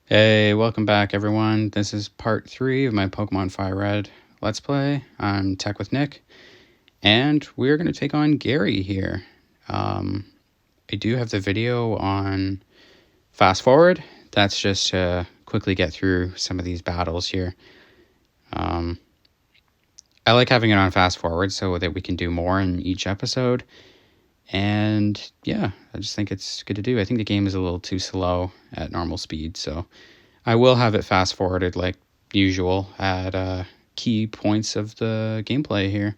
Hey, welcome back everyone. This is part 3 of my Pokemon FireRed Let's Play. I'm Tech with Nick, and we're going to take on Gary here. I do have the video on fast forward. That's just to quickly get through some of these battles here. I like having it on fast forward so that we can do more in each episode. And yeah, I just think it's good to do. I think the game is a little too slow at normal speed, so I will have it fast forwarded like usual at key points of the gameplay here.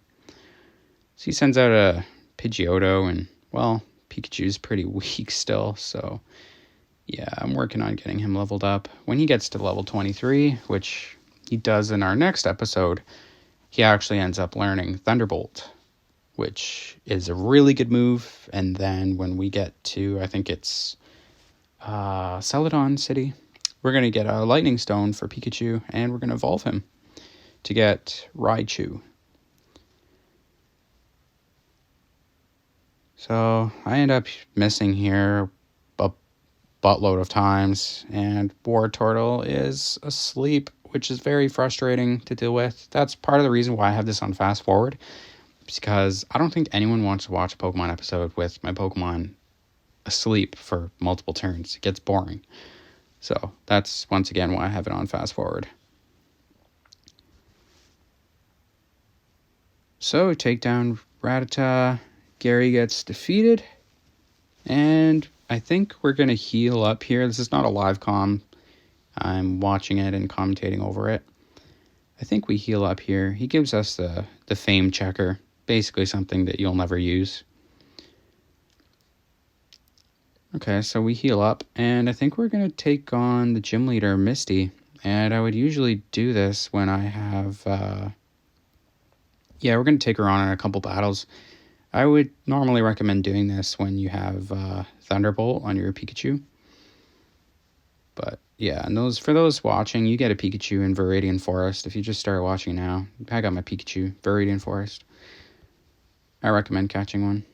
So he sends out a Pidgeotto, and well, Pikachu's pretty weak still, so yeah, I'm working on getting him leveled up. When he gets to level 23, which he does in our next episode, he actually ends up learning Thunderbolt, which is a really good move. And then when we get to, I think it's Celadon City, we're going to get a Lightning Stone for Pikachu, and we're going to evolve him to get Raichu. So I end up missing here a buttload of times, and Wartortle is asleep, which is very frustrating to deal with. That's part of the reason why I have this on fast forward, because I don't think anyone wants to watch a Pokemon episode with my Pokemon asleep for multiple turns. It gets boring. So that's once again why I have it on fast forward. So take down Rattata. Gary gets defeated. And I think we're going to heal up here. This is not a live comm. I'm watching it and commentating over it. I think we heal up here. He gives us the fame checker. Basically something that you'll never use. Okay, so we heal up, and I think we're going to take on the gym leader, Misty. And I would usually do this when I have... we're going to take her on in a couple battles. I would normally recommend doing this when you have Thunderbolt on your Pikachu. But yeah, and for those watching, you get a Pikachu in Viridian Forest. If you just start watching now, I got my Pikachu, Viridian Forest. I recommend catching one.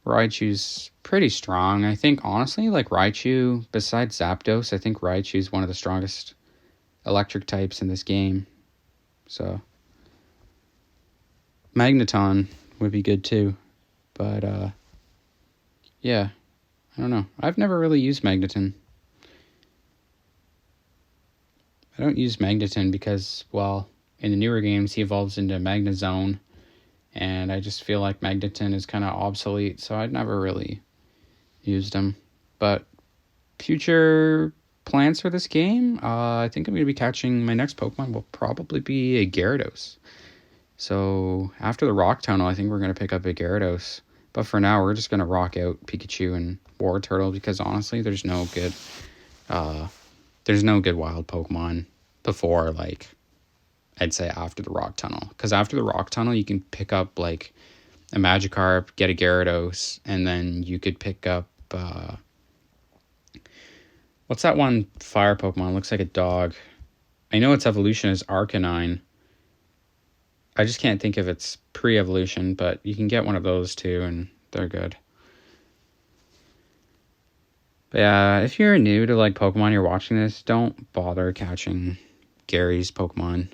Raichu's pretty strong. I think, honestly, like Raichu, besides Zapdos, I think Raichu's one of the strongest electric types in this game. So, Magneton would be good too. But, yeah, I don't know. I've never really used Magneton. I don't use Magneton because, well, in the newer games, he evolves into Magnezone. And I just feel like Magneton is kind of obsolete, so I'd never really used him. But future plans for this game, I think I'm going to be catching my next Pokemon will probably be a Gyarados. So after the Rock Tunnel, I think we're going to pick up a Gyarados. But for now, we're just going to rock out Pikachu and Wartortle because honestly, there's no good wild Pokemon before, like, I'd say after the Rock Tunnel. Because after the Rock Tunnel, you can pick up, like, a Magikarp, get a Gyarados, and then you could pick up... what's that one fire Pokemon? It looks like a dog. I know its evolution is Arcanine. I just can't think of its pre-evolution, but you can get one of those too, and they're good. But yeah, if you're new to, like, Pokemon, you're watching this, don't bother catching Gary's Pokemon.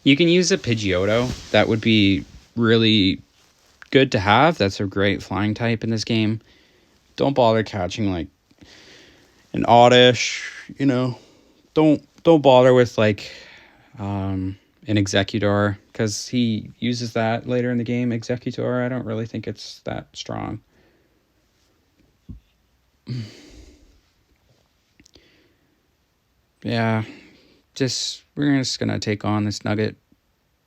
You can use a Pidgeotto. That would be really good to have. That's a great flying type in this game. Don't bother catching, like, an Oddish, you know. Don't bother with, like, an Executor, because he uses that later in the game. Executor, I don't really think it's that strong. Yeah, we're just gonna take on this Nugget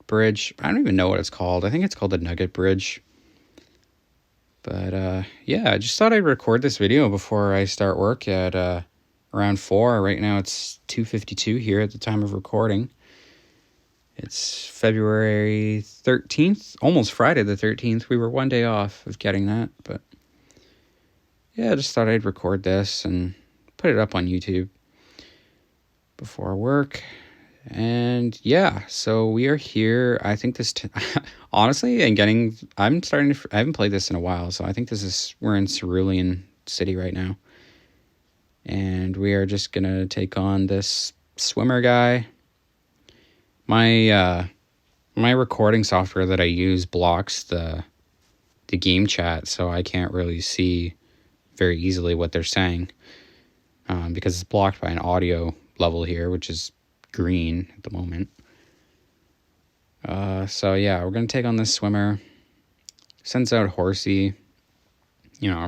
Bridge. I don't even know what it's called. I think it's called the Nugget Bridge. But yeah, I just thought I'd record this video before I start work at around 4. Right now it's 2:52 here at the time of recording. It's February 13th, almost Friday the 13th. We were one day off of getting that, but yeah, I just thought I'd record this and put it up on YouTube before work. And yeah, so we are here. I think this, honestly, I haven't played this in a while, so I think we're in Cerulean City right now. And we are just going to take on this swimmer guy. My recording software that I use blocks the game chat, so I can't really see very easily what they're saying, because it's blocked by an audio level here, which is green at the moment. So yeah, we're going to take on this swimmer. Sends out Horsey.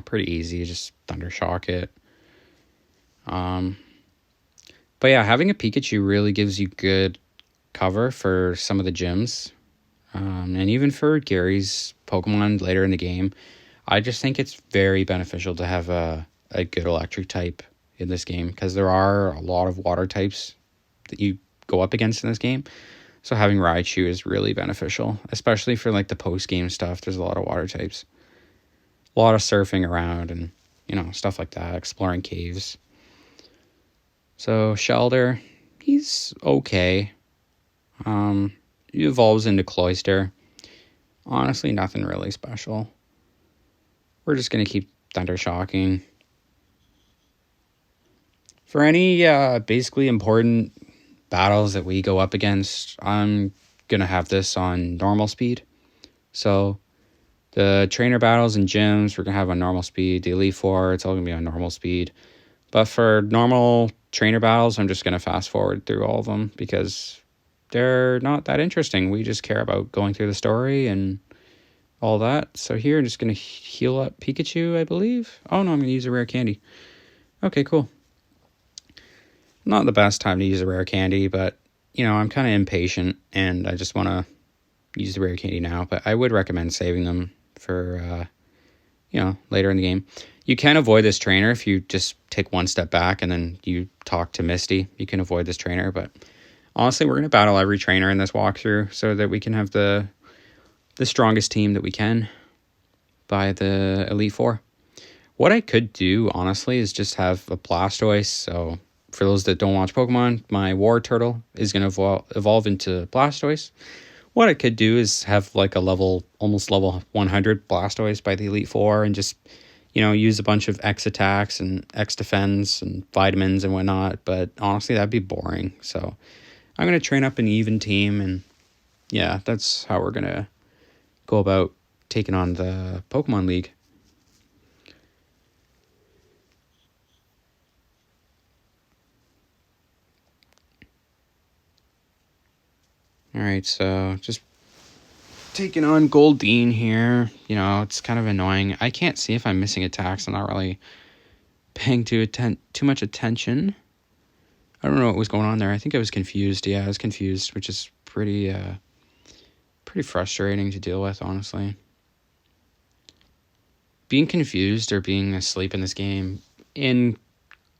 Pretty easy. Just Thundershock it. But yeah, having a Pikachu really gives you good cover for some of the gyms. And even for Gary's Pokemon later in the game, I just think it's very beneficial to have a good electric type in this game, because there are a lot of water types that you go up against in this game. So having Raichu is really beneficial, especially for like the post-game stuff. There's a lot of water types. A lot of surfing around and, stuff like that, exploring caves. So Shelter, he's okay. He evolves into Cloyster. Honestly, nothing really special. We're just going to keep Thundershocking. For any basically important battles that we go up against, I'm going to have this on normal speed. So the trainer battles and gyms, we're going to have on normal speed. The Elite Four, it's all going to be on normal speed. But for normal trainer battles, I'm just going to fast forward through all of them because they're not that interesting. We just care about going through the story and all that. So here, I'm just going to heal up Pikachu, I believe. Oh, no, I'm going to use a rare candy. Okay, cool. Not the best time to use a rare candy, but, I'm kind of impatient, and I just want to use the rare candy now. But I would recommend saving them for, later in the game. You can avoid this trainer if you just take one step back and then you talk to Misty. You can avoid this trainer, but honestly, we're going to battle every trainer in this walkthrough so that we can have the strongest team that we can by the Elite Four. What I could do, honestly, is just have a Blastoise. So for those that don't watch Pokemon, my War Turtle is going to evolve into Blastoise. What I could do is have like a almost level 100 Blastoise by the Elite Four and just, use a bunch of X attacks and X defense and vitamins and whatnot. But honestly, that'd be boring. So I'm going to train up an even team. And yeah, that's how we're going to go about taking on the Pokemon League. All right, so just taking on Goldeen here. It's kind of annoying. I can't see if I'm missing attacks. I'm not really paying too much attention. I don't know what was going on there. I think I was confused. Yeah, I was confused, which is pretty frustrating to deal with, honestly. Being confused or being asleep in this game in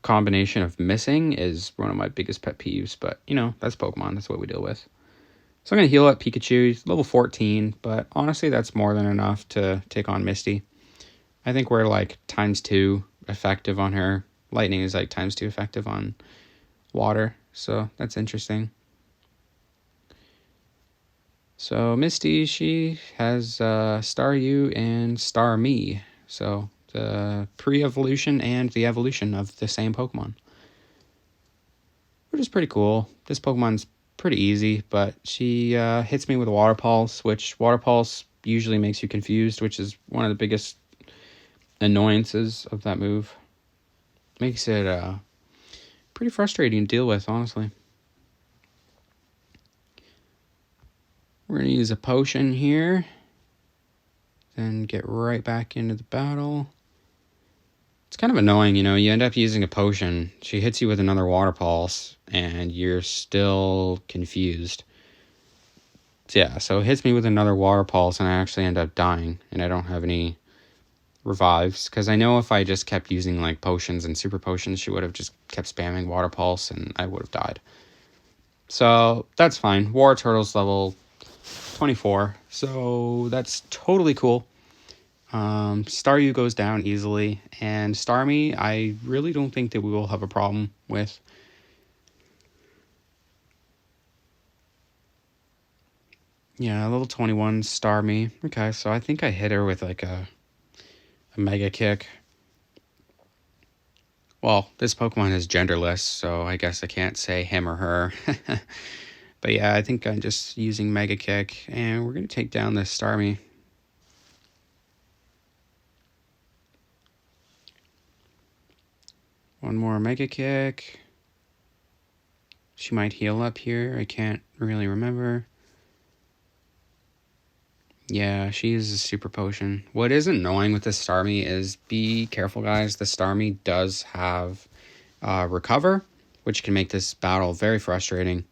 combination of missing is one of my biggest pet peeves, but that's Pokemon. That's what we deal with. So I'm going to heal up Pikachu. He's level 14, but honestly, that's more than enough to take on Misty. I think we're like ×2 effective on her. Lightning is like ×2 effective on water, so that's interesting. So Misty, she has Staryu and Starmie. So the pre-evolution and the evolution of the same Pokemon. Which is pretty cool. This Pokemon's pretty easy, but she hits me with a Water Pulse, which Water Pulse usually makes you confused, which is one of the biggest annoyances of that move. Makes it pretty frustrating to deal with, honestly. We're going to use a potion here, then get right back into the battle. It's kind of annoying, you end up using a potion. She hits you with another Water Pulse, and you're still confused. So it hits me with another Water Pulse, and I actually end up dying, and I don't have any revives. Because I know if I just kept using, like, potions and super potions, she would have just kept spamming Water Pulse, and I would have died. So that's fine. War Turtle's level 24, so that's totally cool. Staryu goes down easily, and Starmie, I really don't think that we will have a problem with. Yeah, level 21 Starmie. Okay, so I think I hit her with like a Mega Kick. Well, this Pokemon is genderless, so I guess I can't say him or her. But yeah, I think I'm just using Mega Kick, and we're going to take down this Starmie. One more Mega Kick. She might heal up here. I can't really remember. Yeah, she uses Super Potion. What is annoying with this Starmie is, be careful, guys. The Starmie does have Recover, which can make this battle very frustrating.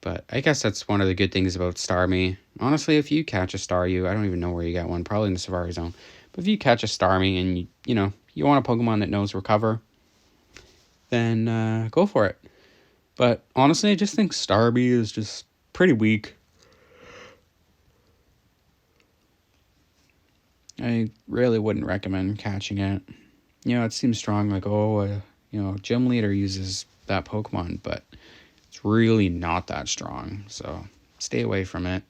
But I guess that's one of the good things about Starmie. Honestly, if you catch a Staryu, I don't even know where you got one, probably in the Safari Zone. But if you catch a Starmie and you want a Pokemon that knows Recover, then go for it. But honestly, I just think Starmie is just pretty weak. I really wouldn't recommend catching it. It seems strong, like, Gym Leader uses that Pokemon, but it's really not that strong. So stay away from it.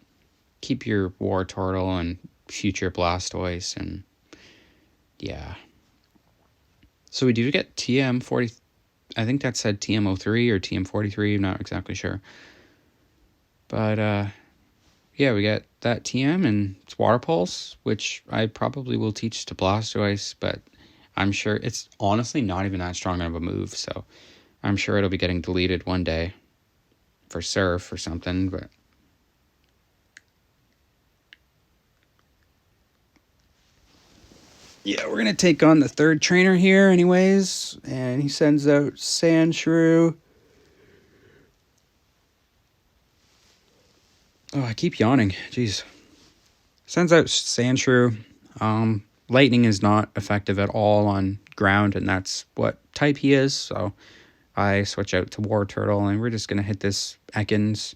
Keep your Wartortle and future Blastoise, and yeah. So we do get TM40. I think that said TM03 or TM43. I'm not exactly sure. But yeah, we get that TM and it's Water Pulse, which I probably will teach to Blastoise, but I'm sure it's honestly not even that strong of a move, so I'm sure it'll be getting deleted one day for Surf or something, but yeah, we're going to take on the third trainer here anyways, and he sends out Sandshrew. Oh, I keep yawning. Jeez. Sends out Sandshrew. Lightning is not effective at all on ground, and that's what type he is, so I switch out to Wartortle, and we're just going to hit this Ekans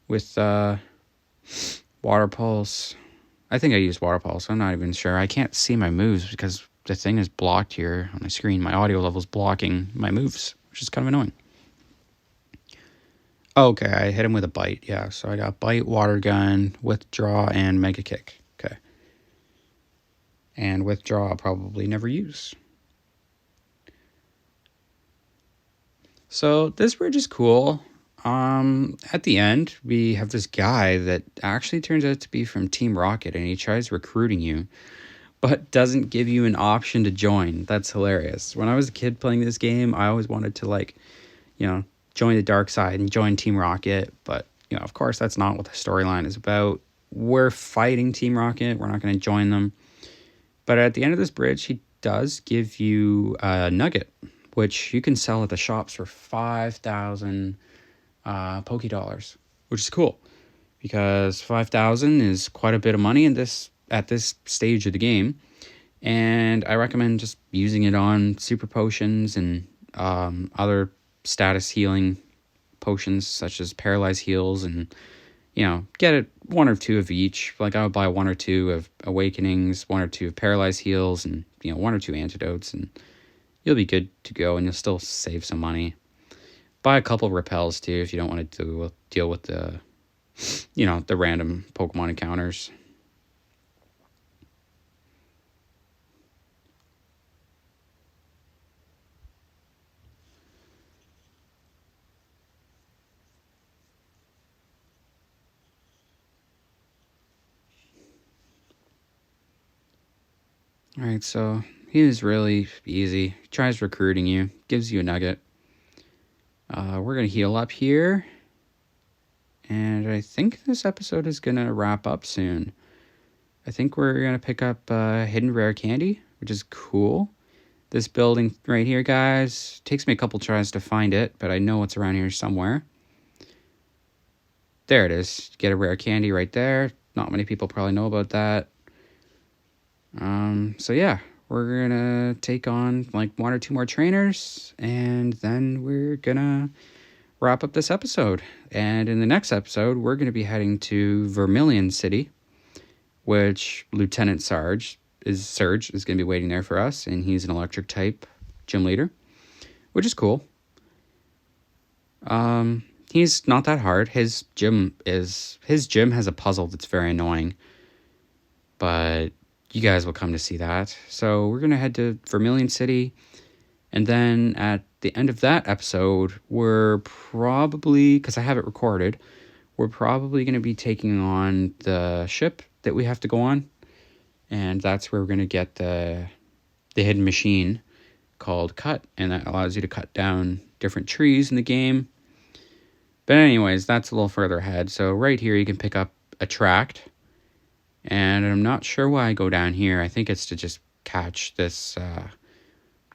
with Water Pulse. I think I used Water Pulse. I'm not even sure. I can't see my moves because the thing is blocked here on my screen. My audio level's blocking my moves, which is kind of annoying. Okay, I hit him with a Bite. Yeah, so I got Bite, Water Gun, Withdraw, and Mega Kick. Okay. And Withdraw I'll probably never use. So this bridge is cool. At the end, we have this guy that actually turns out to be from Team Rocket, and he tries recruiting you, but doesn't give you an option to join. That's hilarious. When I was a kid playing this game, I always wanted to join the dark side and join Team Rocket, but of course that's not what the storyline is about. We're fighting Team Rocket. We're not going to join them. But at the end of this bridge, he does give you a nugget, which you can sell at the shops for 5,000 Poké Dollars, which is cool because 5,000 is quite a bit of money at this stage of the game, and I recommend just using it on Super Potions and other status healing potions such as Paralyze Heals, and get it one or two of each. Like I would buy one or two of Awakenings, one or two of Paralyze Heals, and one or two Antidotes, and you'll be good to go, and you'll still save some money. Buy a couple repels too if you don't want to deal with the random Pokemon encounters. Alright, so he is really easy. He tries recruiting you, gives you a nugget. We're going to heal up here. And I think this episode is going to wrap up soon. I think we're going to pick up Hidden Rare Candy, which is cool. This building right here, guys, takes me a couple tries to find it, but I know it's around here somewhere. There it is. Get a rare candy right there. Not many people probably know about that. So yeah, we're gonna take on like one or two more trainers, and then we're gonna wrap up this episode. And in the next episode, we're gonna be heading to Vermilion City, which Lieutenant Surge is gonna be waiting there for us, and he's an electric type gym leader, which is cool. He's not that hard. His gym has a puzzle that's very annoying, but you guys will come to see that. So we're going to head to Vermilion City, And then at the end of that episode, we're probably, because I have it recorded, we're probably going to be taking on the ship that we have to go on. And that's where we're going to get the hidden machine called Cut. And that allows you to cut down different trees in the game. But anyways, that's a little further ahead. So right here, you can pick up a tract. And I'm not sure why I go down here. I think it's to just catch this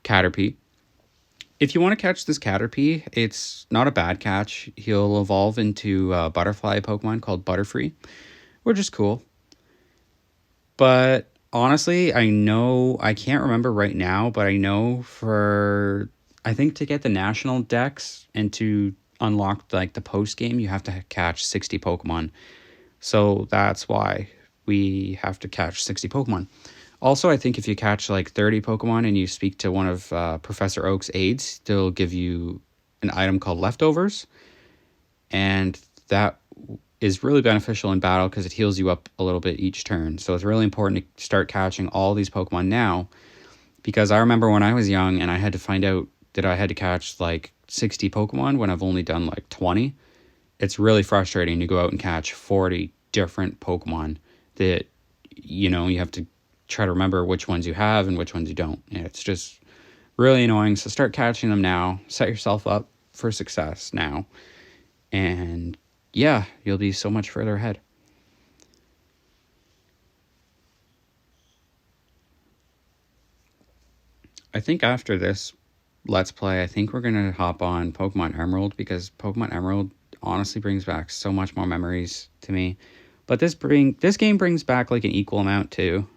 Caterpie. If you want to catch this Caterpie, it's not a bad catch. He'll evolve into a butterfly Pokemon called Butterfree, which is cool. But honestly, I can't remember right now, but I know I think to get the national dex and to unlock like the post game, you have to catch 60 Pokemon. So that's why we have to catch 60 Pokemon. Also, I think if you catch like 30 Pokemon and you speak to one of Professor Oak's aides, they'll give you an item called Leftovers. And that is really beneficial in battle because it heals you up a little bit each turn. So it's really important to start catching all these Pokemon now, because I remember when I was young and I had to find out that I had to catch like 60 Pokemon when I've only done like 20. It's really frustrating to go out and catch 40 different Pokemon that, you have to try to remember which ones you have and which ones you don't. And it's just really annoying. So start catching them now. Set yourself up for success now. And yeah, you'll be so much further ahead. I think after this Let's Play, I think we're going to hop on Pokemon Emerald, because Pokemon Emerald honestly brings back so much more memories to me. But this game brings back like an equal amount too.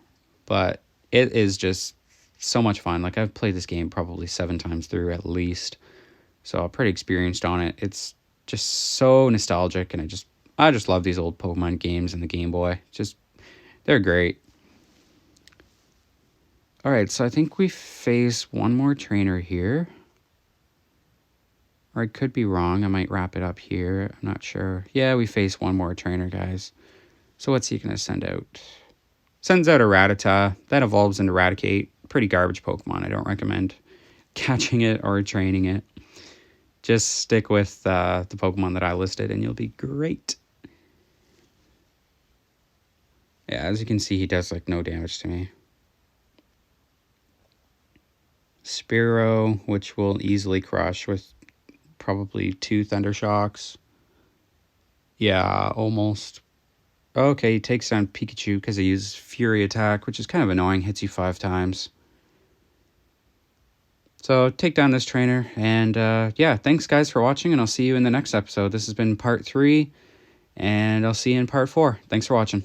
But it is just so much fun. Like, I've played this game probably 7 times through at least. So I'm pretty experienced on it. It's just so nostalgic, and I just love these old Pokemon games and the Game Boy. They're great. All right, so I think we face one more trainer here. Or I could be wrong. I might wrap it up here. I'm not sure. Yeah, we face one more trainer, guys. So what's he going to send out? Sends out a Rattata. That evolves into Raticate. Pretty garbage Pokemon. I don't recommend catching it or training it. Just stick with the Pokemon that I listed and you'll be great. Yeah, as you can see, he does like no damage to me. Spearow, which will easily crush with probably 2 Thunder Shocks. Yeah, almost. Okay, he takes down Pikachu because he uses Fury Attack, which is kind of annoying. Hits you 5 times. So take down this trainer. And yeah, thanks guys for watching, and I'll see you in the next episode. This has been part 3, and I'll see you in part 4. Thanks for watching.